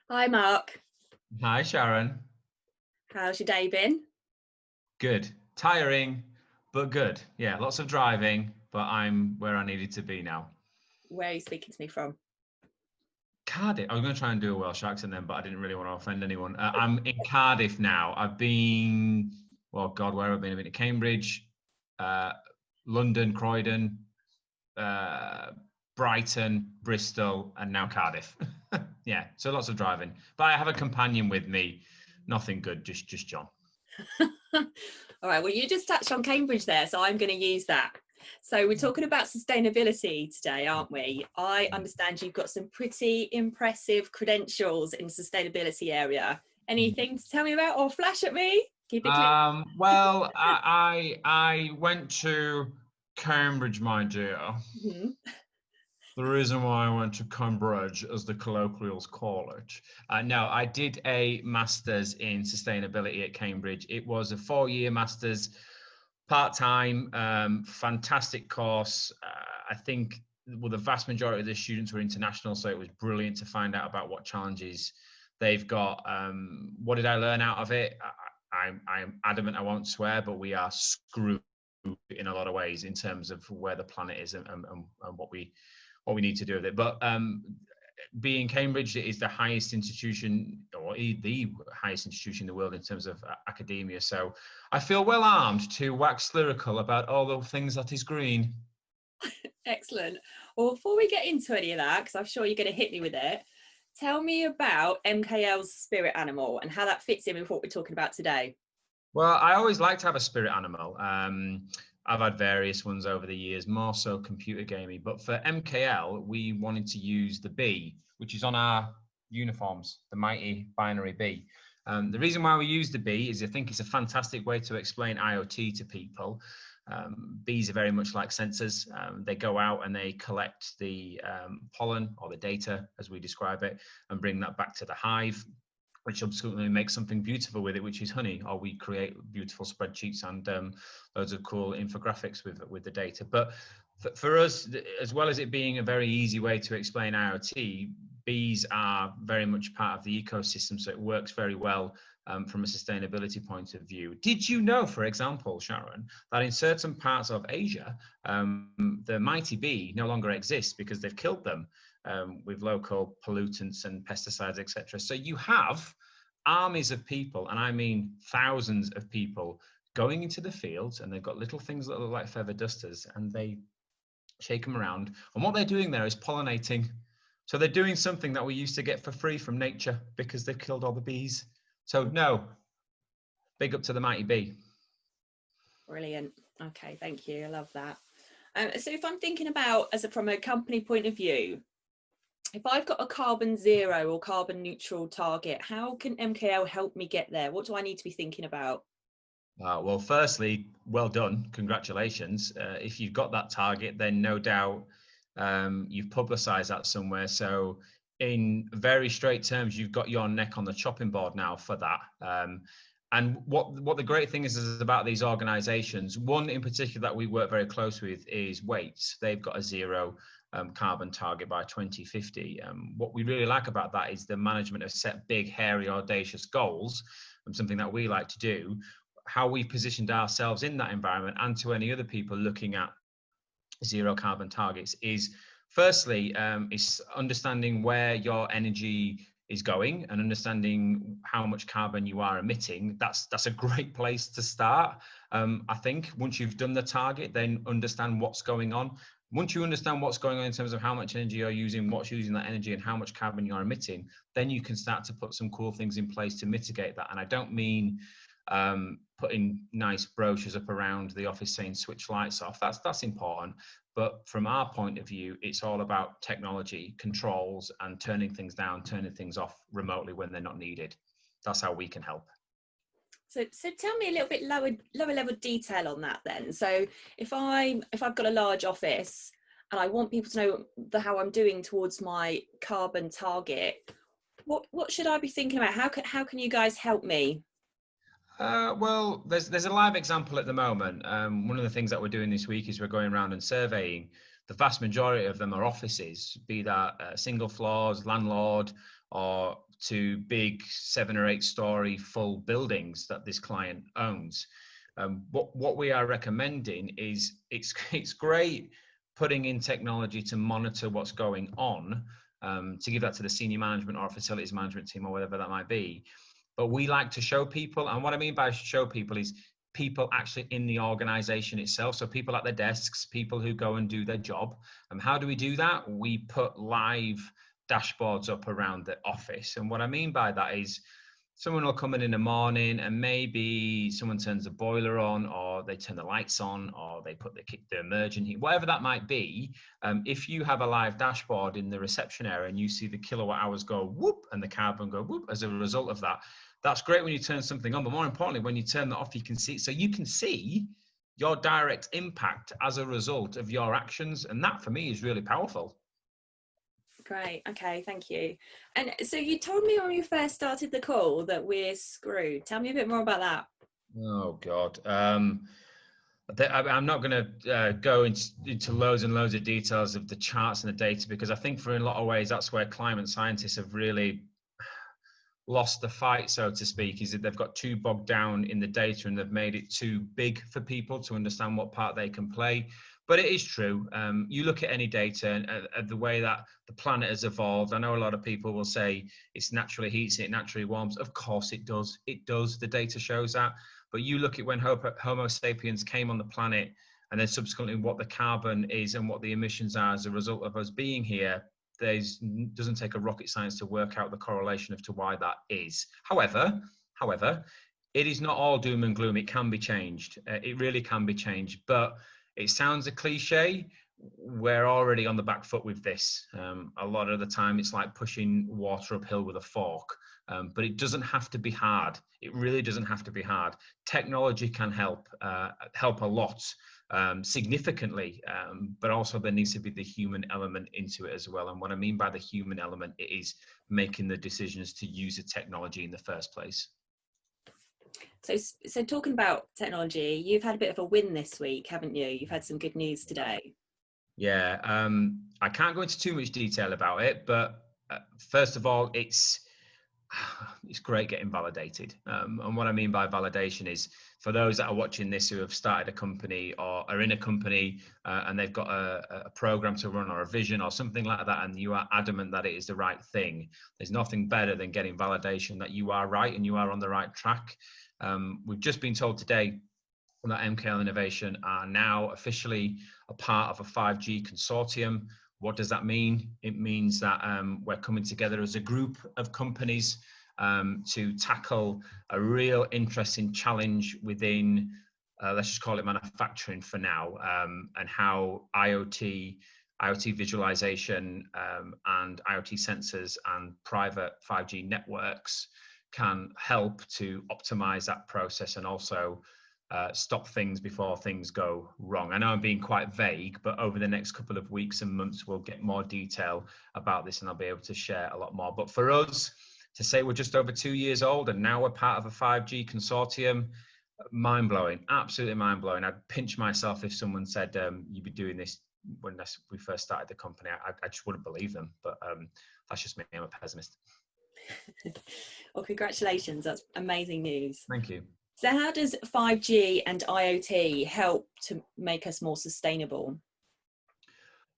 Hi, Mark. Hi, Sharon. How's your day been? Good. Tiring, but good. Yeah, lots of driving, but I'm where I needed to be now. Where are you speaking to me from? Cardiff. I was going to try and do a Welsh accent then, but I didn't really want to offend anyone. I'm in Cardiff now. I've been, well, God, where have I been? I've been to Cambridge, uh, London, Croydon, uh, Brighton, Bristol, and now Cardiff. Yeah, so lots of driving. But I have a companion with me. Nothing good, just John. All right, well, you just touched on Cambridge there, so I'm going to use that. So we're talking about sustainability today, aren't we? I understand you've got some pretty impressive credentials in the sustainability area. Anything to tell me about or flash at me? Keep it clear. Well, I went to Cambridge, my dear. Mhm. The reason why I went to Cambridge, as the colloquials call it. No, I did a master's in sustainability at Cambridge. It was a 4-year master's, part-time, fantastic course. I think the vast majority of the students were international, so it was brilliant to find out about what challenges they've got. What did I learn out of it? I'm adamant I won't swear, but we are screwed in a lot of ways in terms of where the planet is and what we need to do with it. But being Cambridge is the highest institution, or the highest institution in the world in terms of academia. So I feel well armed to wax lyrical about all the things that is green. Excellent. Well, before we get into any of that, because I'm sure you're going to hit me with it, tell me about MKL's spirit animal and how that fits in with what we're talking about today. Well, I always like to have a spirit animal. I've had various ones over the years, more so computer gaming. But for MKL, we wanted to use the bee, which is on our uniforms, the mighty binary bee. The reason why we use the bee is I think it's a fantastic way to explain IoT to people. Bees are very much like sensors. They go out and they collect the pollen or the data, as we describe it, and bring that back to the hive, which subsequently makes something beautiful with it, which is honey, or we create beautiful spreadsheets and loads of cool infographics with the data. But for us, as well as it being a very easy way to explain IoT, bees are very much part of the ecosystem, so it works very well from a sustainability point of view. Did you know, for example, Sharon, that in certain parts of Asia, the mighty bee no longer exists because they've killed them with local pollutants and pesticides, etc. So you have armies of people, and I mean thousands of people, going into the fields, and they've got little things that look like feather dusters, and they shake them around. And what they're doing there is pollinating. So they're doing something that we used to get for free from nature because they've killed all the bees. So no, big up to the mighty bee. Brilliant. Okay, thank you. I love that. So if I'm thinking about from a company point of view, if I've got a carbon zero or carbon neutral target, how can MKL help me get there? What do I need to be thinking about? Well, firstly, well done. Congratulations. If you've got that target, then no doubt you've publicized that somewhere. So in very straight terms, you've got your neck on the chopping board now for that. And what the great thing is about these organizations, one in particular that we work very close with is Weights. They've got a zero carbon target by 2050. What we really like about that is the management have set big, hairy, audacious goals, something that we like to do. How we positioned ourselves in that environment, and to any other people looking at zero carbon targets, is firstly is understanding where your energy is going and understanding how much carbon you are emitting. That's a great place to start. I think once you've done the target, then understand what's going on. Once you understand what's going on in terms of how much energy you're using, what's using that energy, and how much carbon you're emitting, then you can start to put some cool things in place to mitigate that. And I don't mean putting nice brochures up around the office saying switch lights off. That's important. But from our point of view, it's all about technology, controls, and turning things down, turning things off remotely when they're not needed. That's how we can help. So tell me a little bit lower level detail on that then. So if I've got a large office and I want people to know how I'm doing towards my carbon target, what should I be thinking about? How can you guys help me? Well, there's a live example at the moment. One of the things that we're doing this week is we're going around and surveying the vast majority of them are offices, be that single floors, landlord, or to big 7 or 8 story full buildings that this client owns. What we are recommending is it's great putting in technology to monitor what's going on, to give that to the senior management or facilities management team or whatever that might be. But we like to show people, and what I mean by show people is people actually in the organization itself. So people at their desks, people who go and do their job. And how do we do that? We put live dashboards up around the office. And what I mean by that is someone will come in the morning and maybe someone turns the boiler on, or they turn the lights on, or they put the emergent heat, whatever that might be. If you have a live dashboard in the reception area and you see the kilowatt hours go whoop and the carbon go whoop as a result of that, that's great when you turn something on, but more importantly, when you turn that off, you can see, so you can see your direct impact as a result of your actions. And that for me is really powerful. Great. Okay, thank you. And so you told me when you first started the call that we're screwed. Tell me a bit more about that. Oh God. I'm not going to go into loads and loads of details of the charts and the data, because I think for in a lot of ways that's where climate scientists have really lost the fight, so to speak, is that they've got too bogged down in the data and they've made it too big for people to understand what part they can play. But it is true. You look at any data and the way that the planet has evolved. I know a lot of people will say it's naturally heats, it naturally warms. Of course it does. It does. The data shows that. But you look at when Homo sapiens came on the planet, and then subsequently what the carbon is and what the emissions are as a result of us being here. Doesn't take a rocket science to work out the correlation to why that is. However, it is not all doom and gloom. It can be changed. It really can be changed. But it sounds a cliche. We're already on the back foot with this. A lot of the time, it's like pushing water uphill with a fork. But it doesn't have to be hard. It really doesn't have to be hard. Technology can help a lot. Significantly, but also there needs to be the human element into it as well. And what I mean by the human element, it is making the decisions to use the technology in the first place. So talking about technology, you've had a bit of a win this week, haven't you? You've had some good news today. Yeah, I can't go into too much detail about it, but first of all, it's great getting validated. And what I mean by validation is, for those that are watching this who have started a company or are in a company and they've got a program to run or a vision or something like that, and you are adamant that it is the right thing, there's nothing better than getting validation that you are right and you are on the right track. We've just been told today that MKL Innovation are now officially a part of a 5G consortium. What does that mean? It means that we're coming together as a group of companies to tackle a real interesting challenge within, let's just call it manufacturing for now, and how IoT visualization and IoT sensors and private 5G networks can help to optimize that process and also stop things before things go wrong. I know I'm being quite vague, but over the next couple of weeks and months, we'll get more detail about this and I'll be able to share a lot more. But for us to say we're just over 2 years old and now we're part of a 5G consortium, mind-blowing, absolutely mind-blowing. I'd pinch myself if someone said you'd be doing this when we first started the company. I just wouldn't believe them, but that's just me. I'm a pessimist. Well, congratulations. That's amazing news. Thank you. So how does 5G and IoT help to make us more sustainable?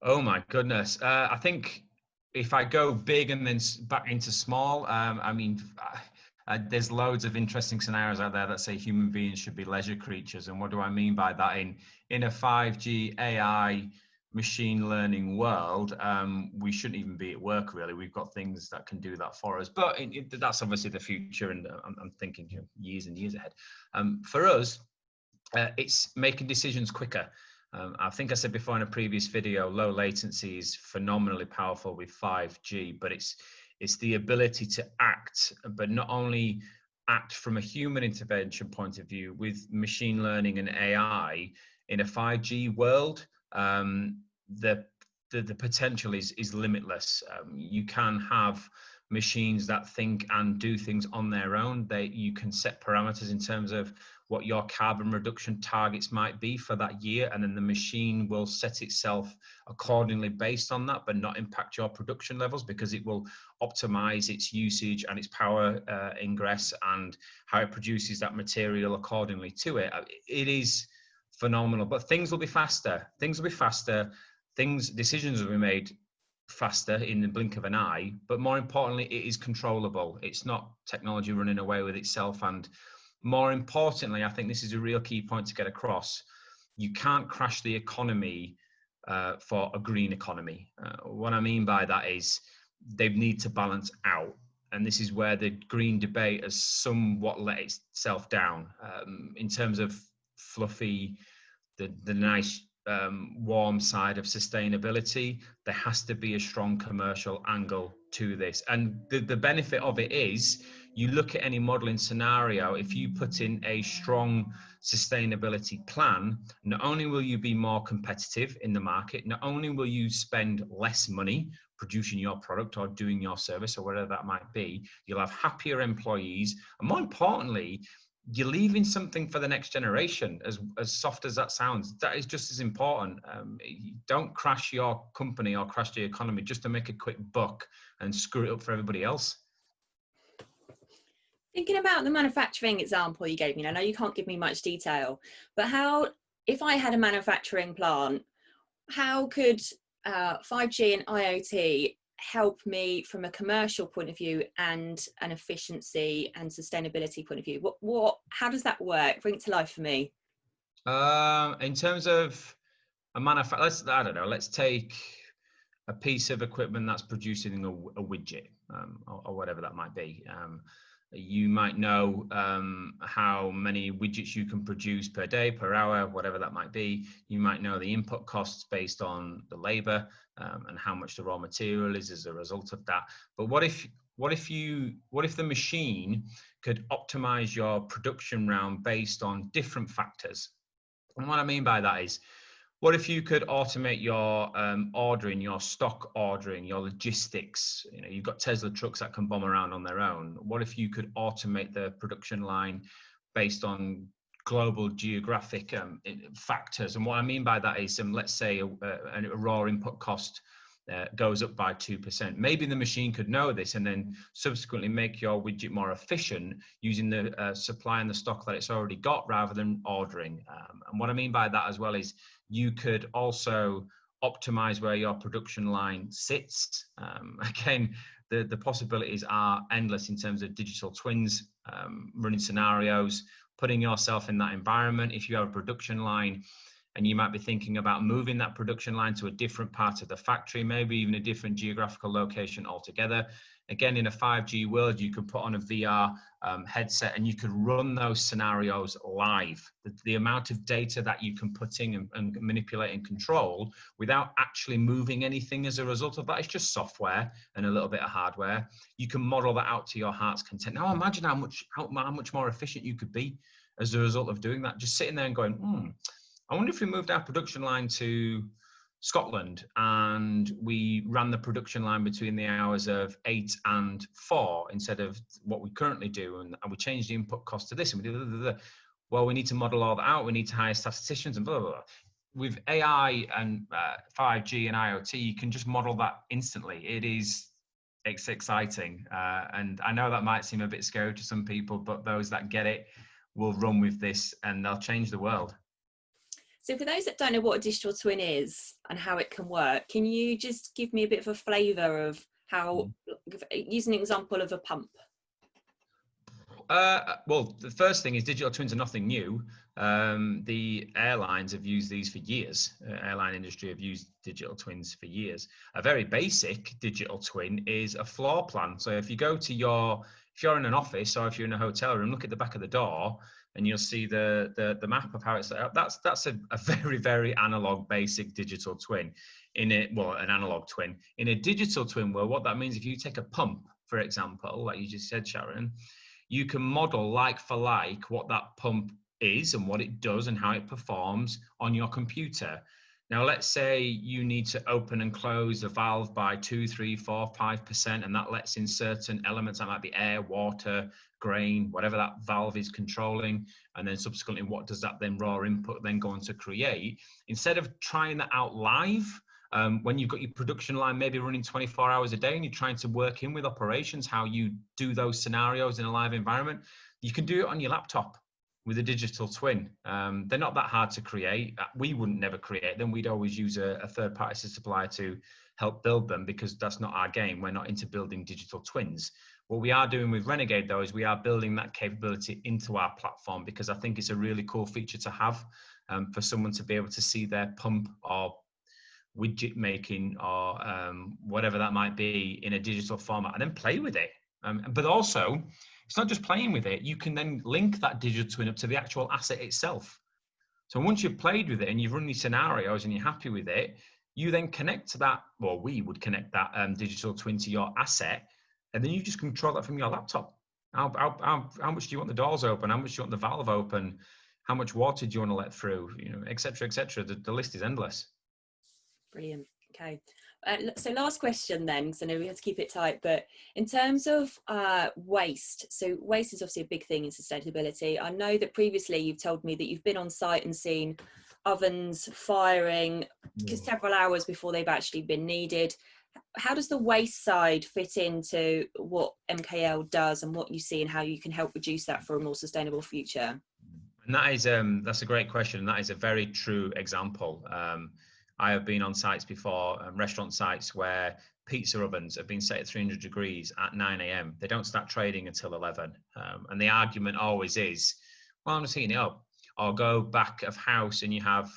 Oh my goodness. I think if I go big and then back into small, there's loads of interesting scenarios out there that say human beings should be leisure creatures. And what do I mean by that? In a 5G AI machine learning world, we shouldn't even be at work, really. We've got things that can do that for us, but that's obviously the future, and I'm thinking years and years ahead. For us, it's making decisions quicker. I think I said before in a previous video, low latency is phenomenally powerful with 5G, but it's the ability to act, but not only act from a human intervention point of view with machine learning and AI in a 5G world. The potential is limitless. You can have machines that think and do things on their own. You can set parameters in terms of what your carbon reduction targets might be for that year, and then the machine will set itself accordingly based on that, but not impact your production levels, because it will optimize its usage and its power ingress and how it produces that material accordingly to it. It is phenomenal, but things will be faster. Decisions will be made faster in the blink of an eye, but more importantly, it is controllable. It's not technology running away with itself. And more importantly, I think this is a real key point to get across. You can't crash the economy for a green economy. What I mean by that is they need to balance out. And this is where the green debate has somewhat let itself down in terms of fluffy, the nice warm side of sustainability. There has to be a strong commercial angle to this, and the benefit of it is, you look at any modeling scenario, if you put in a strong sustainability plan, not only will you be more competitive in the market, not only will you spend less money producing your product or doing your service or whatever that might be, you'll have happier employees, and more importantly, you're leaving something for the next generation. As soft as that sounds, that is just as important. Don't crash your company or crash the economy just to make a quick buck and screw it up for everybody else. Thinking about the manufacturing example you gave me, I know you can't give me much detail, but if I had a manufacturing plant, how could 5G and IoT help me from a commercial point of view and an efficiency and sustainability point of view? How does that work? Bring it to life for me. In terms of a manufacturer, let's take a piece of equipment that's producing a widget or whatever that might be. You might know how many widgets you can produce per day, per hour, whatever that might be. You might know the input costs based on the labor and how much the raw material is as a result of that. But what if the machine could optimize your production round based on different factors? And what I mean by that is, what if you could automate your ordering, your stock ordering, your logistics? You know, you've got Tesla trucks that can bomb around on their own. What if you could automate the production line based on global geographic factors? And what I mean by that is, let's say a raw input cost goes up by 2%. Maybe the machine could know this and then subsequently make your widget more efficient using the supply and the stock that it's already got rather than ordering. And what I mean by that as well is, you could also optimize where your production line sits. Again, the possibilities are endless in terms of digital twins, running scenarios, putting yourself in that environment. If you have a production line and you might be thinking about moving that production line to a different part of the factory, maybe even a different geographical location altogether. Again, in a 5G world, you could put on a VR headset and you could run those scenarios live. The amount of data that you can put in and manipulate and control without actually moving anything as a result of that, it's just software and a little bit of hardware. You can model that out to your heart's content. Now imagine how much more efficient you could be as a result of doing that. Just sitting there and going, I wonder if we moved our production line to Scotland and we ran the production line between the hours of 8 and 4 instead of what we currently do, and we changed the input cost to this, and we do blah, blah, blah. Well, we need to model all that out. We need to hire statisticians and blah, blah, blah. With AI and 5G and IoT, you can just model that instantly. It's exciting. And I know that might seem a bit scary to some people, but those that get it will run with this and they'll change the world. So for those that don't know what a digital twin is and how it can work, can you just give me a bit of a flavour of how, use an example of a pump? Well, the first thing is digital twins are nothing new. The airlines have used these for years. Airline industry have used digital twins for years. A very basic digital twin is a floor plan. So if you go to if you're in an office or if you're in a hotel room, look at the back of the door, and you'll see the map of how it's set up. That's a very, very analog, basic digital twin. An analog twin. In a digital twin world, what that means, if you take a pump, for example, like you just said, Sharon, you can model like for like what that pump is and what it does and how it performs on your computer. Now, let's say you need to open and close a valve by 2, 3, 4, 5%, and that lets in certain elements. That might be air, water, grain, whatever that valve is controlling. And then subsequently, what does that then raw input then go on to create? Instead of trying that out live, when you've got your production line maybe running 24 hours a day and you're trying to work in with operations, how you do those scenarios in a live environment, you can do it on your laptop with a digital twin. They're not that hard to create. We wouldn't never create them. We'd always use a third-party supplier to help build them because that's not our game. We're not into building digital twins. What we are doing with Renegade, though, is we are building that capability into our platform because I think it's a really cool feature to have for someone to be able to see their pump or widget making or whatever that might be in a digital format and then play with it. But also, it's not just playing with it. You can then link that digital twin up to the actual asset itself. So once you've played with it and you've run these scenarios and you're happy with it, you then connect to that, well, we would connect that digital twin to your asset, and then you just control that from your laptop. How much do you want the doors open? How much do you want the valve open? How much water do you want to let through? You know, et cetera, et cetera. The list is endless. Brilliant. Okay. So last question then, because I know we have to keep it tight, but in terms of waste, so waste is obviously a big thing in sustainability. I know that previously you've told me that you've been on site and seen ovens firing several hours before they've actually been needed. How does the waste side fit into what MKL does and what you see and how you can help reduce that for a more sustainable future? And that is, that's a great question. And that is a very true example. I have been on sites before, restaurant sites where pizza ovens have been set at 300 degrees at 9 a.m. They don't start trading until 11. And the argument always is, well, I'm just heating it up. Or go back of house and you have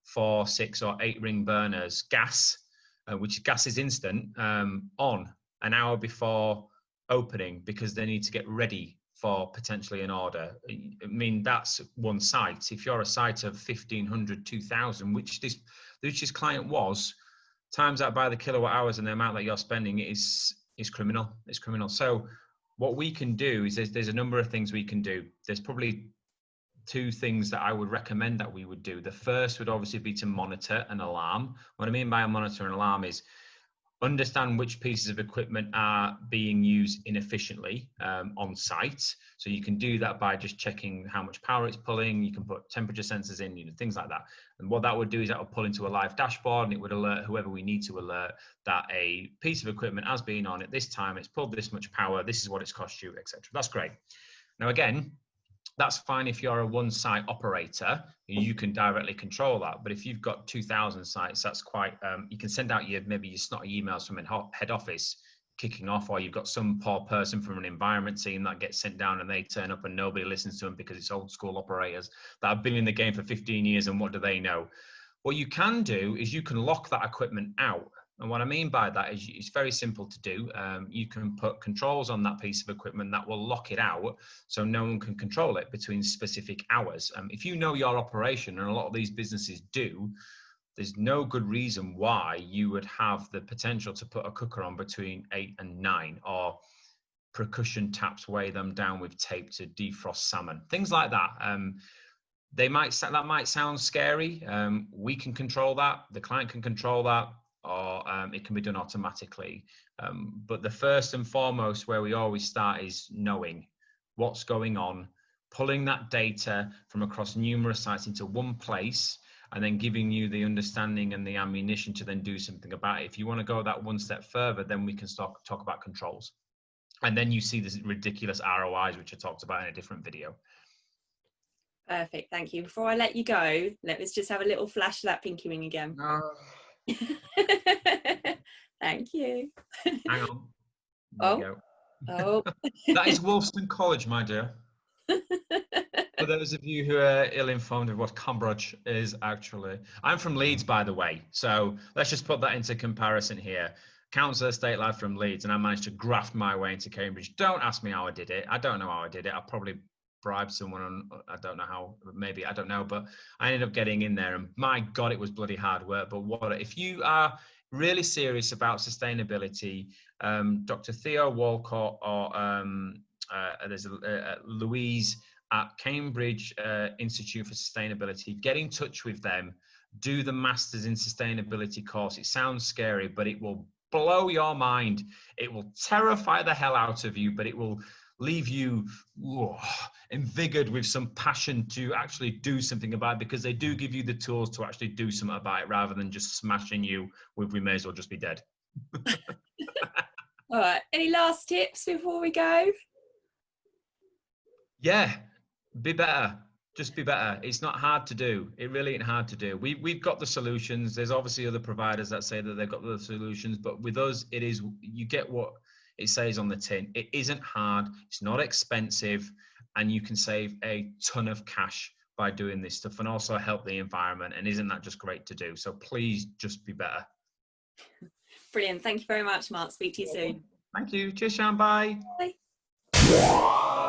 4, 6 or 8 ring burners, gas, which gas is instant, on an hour before opening because they need to get ready for potentially an order. I mean, that's one site. If you're a site of 1,500, 2,000, which this client was, times that by the kilowatt hours and the amount that you're spending is criminal. It's criminal. So what we can do is there's a number of things we can do. There's probably 2 things that I would recommend that we would do. The first would obviously be to monitor an alarm. What I mean by a monitor and alarm is understand which pieces of equipment are being used inefficiently on site. So you can do that by just checking how much power it's pulling. You can put temperature sensors in, you know, things like that. And what that would do is that will pull into a live dashboard and it would alert whoever we need to alert that a piece of equipment has been on at this time, it's pulled this much power, this is what it's cost you, etc. That's great. Now, again, that's fine if you're a one-site operator, you can directly control that. But if you've got 2,000 sites, that's quite, you can send out maybe your snotty emails from head office kicking off, or you've got some poor person from an environment team that gets sent down and they turn up and nobody listens to them because it's old school operators that have been in the game for 15 years and what do they know? What you can do is you can lock that equipment out. And what I mean by that is it's very simple to do. You can put controls on that piece of equipment that will lock it out so no one can control it between specific hours. If you know your operation, and a lot of these businesses do, there's no good reason why you would have the potential to put a cooker on between 8 and 9 or percussion taps, weigh them down with tape to defrost salmon, things like that. That might sound scary. We can control that. The client can control that. Or it can be done automatically. But the first and foremost where we always start is knowing what's going on, pulling that data from across numerous sites into one place, and then giving you the understanding and the ammunition to then do something about it. If you want to go that one step further, then we can talk about controls. And then you see the ridiculous ROIs, which I talked about in a different video. Perfect, thank you. Before I let you go, let's just have a little flash of that pinky ring again. Thank you. Hang on. There Oh. That is Wolfston College, my dear. For those of you who are ill-informed of what Cambridge is actually. I'm from Leeds, by the way. So let's just put that into comparison here. Council Estate Lad from Leeds, and I managed to graft my way into Cambridge. Don't ask me how I did it. I don't know how I did it. I probably bribed someone on, I don't know how, maybe, I don't know, but I ended up getting in there, and my God, it was bloody hard work. But if you are really serious about sustainability, Dr. Theo Walcott or there's Louise at Cambridge Institute for Sustainability, get in touch with them. do the Masters in Sustainability course. It sounds scary, but it will blow your mind. It will terrify the hell out of you, but it will leave you invigorated with some passion to actually do something about it, because they do give you the tools to actually do something about it, rather than just smashing you with we may as well just be dead. All right, any last tips before we go? Yeah, be better. Just be better. It's not hard to do. It really ain't hard to do. We've got the solutions. There's obviously other providers that say that they've got the solutions, but with us, it is, you get what it says on the tin. It isn't hard. It's not expensive, and you can save a ton of cash by doing this stuff, and also help the environment. And isn't that just great to do? So please just be better. Brilliant. Thank you very much, Mark. Speak to you soon. Thank you. Cheers, Sean. Bye. Bye.